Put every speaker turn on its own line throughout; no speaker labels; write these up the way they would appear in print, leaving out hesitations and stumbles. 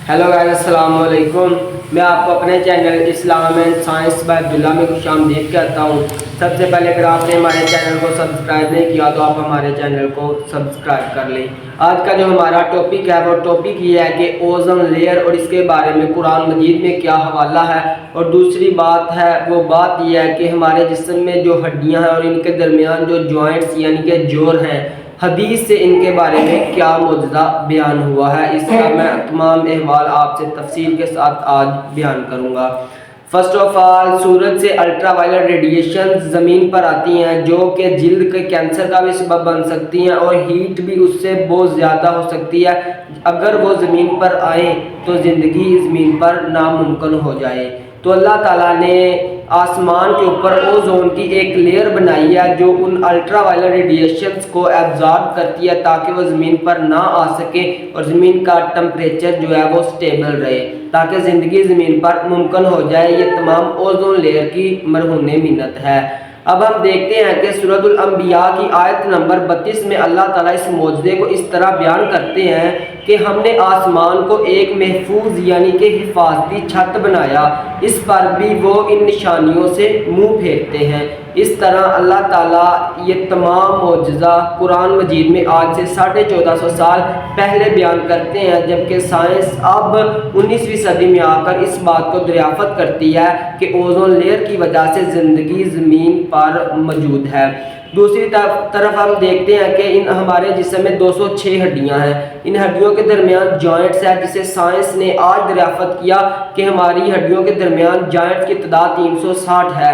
Hello guys, अस्सलाम वालेकुम। मैं आपको अपने channel Islam and science by Abdullah में खुशामदीद कहता हूँ। सबसे पहले अगर आपने हमारे चैनल को सब्सक्राइब नहीं किया तो आप हमारे चैनल को सब्सक्राइब कर लें। आज का जो हमारा टॉपिक है वो टॉपिक ये है कि ओजोन लेयर और इसके बारे में कुरान मजीद में क्या हवाला है। और दूसरी बात है वो बात यह है कि हमारे जिस्म में जो हड्डियाँ हैं और इनके दरमियान जो जॉइंट्स यानी कि जोड़ हैं, हदीस से इनके बारे में क्या मौजूदा बयान हुआ है, इसका मैं तमाम अहवाल आपसे तफसील के साथ आज बयान करूँगा। फर्स्ट ऑफ ऑल, सूरज से अल्ट्रा वायलेट रेडिएशन ज़मीन पर आती हैं जो कि जिल्द के कैंसर का भी सबब बन सकती हैं और हीट भी उससे बहुत ज़्यादा हो सकती है। अगर वो ज़मीन पर आए तो ज़िंदगी ज़मीन पर नामुमकिन हो जाए। तो अल्लाह ताला ने आसमान के ऊपर ओजोन की एक लेयर बनाई है जो उन अल्ट्रा वायलेट रेडिएशंस को एब्जॉर्ब करती है ताकि वो ज़मीन पर ना आ सके और ज़मीन का टेम्परेचर जो है वो स्टेबल रहे, ताकि ज़िंदगी ज़मीन पर मुमकिन हो जाए। ये तमाम ओजोन लेयर की मरहूने मिन्नत है। अब हम देखते हैं कि सूरतुल अंबिया की आयत नंबर 32 में अल्लाह ताला इस मौजूदे को इस तरह बयान करते हैं कि हमने आसमान को एक महफूज यानी कि हिफाजती छत बनाया, इस पर भी वो इन निशानियों से मुंह फेरते हैं। इस तरह अल्लाह ताला ये तमाम मौजज़ा कुरान मजीद में आज से 1450 साल पहले बयान करते हैं, जबकि साइंस अब 19वीं सदी में आकर इस बात को दरियाफ़त करती है कि ओजोन लेयर की वजह से ज़िंदगी ज़मीन पर मौजूद है। दूसरी तरफ हम देखते हैं कि इन हमारे जिस्म में 206 हड्डियां हैं। इन हड्डियों के दरमियान जॉइंट्स है, जिसे साइंस ने आज दरियाफ़त किया कि हमारी हड्डियों के दरमियान जॉइंट्स की तादाद 360 है।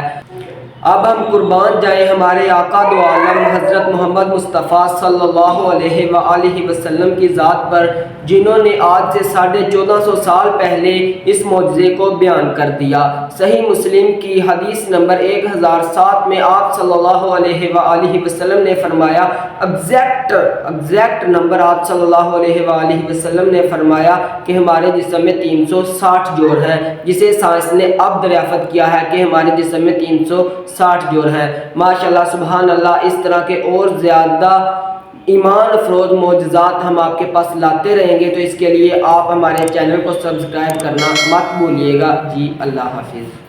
अब हम कुर्बान जाए हमारे आका दो आलम हज़रत मोहम्मद मुस्तफ़ा सल्लल्लाहु अलैहि वसल्लम की ज़ात पर, जिन्होंने आज से 1450 साल पहले इस मौजज़े को बयान कर दिया। सही मुस्लिम की हदीस नंबर 1007 में आप सल्लल्लाहु अलैहि वसल्लम ने फरमाया, एग्जैक्ट नंबर आप सल्लल्लाहु अलैहि वसल्लम ने फरमाया कि हमारे जिस्म में 360 जोड़ हैं, जिसे साइंस ने अब दरियाफ़त किया है कि हमारे जिस्म में 360 जोड़ हैं। माशाल्लाह, सुभान अल्लाह। इस तरह के और ज़्यादा ईमान अफरोज़ मौजज़ात हम आपके पास लाते रहेंगे, तो इसके लिए आप हमारे चैनल को सब्सक्राइब करना मत भूलिएगा जी। अल्लाह हाफिज़।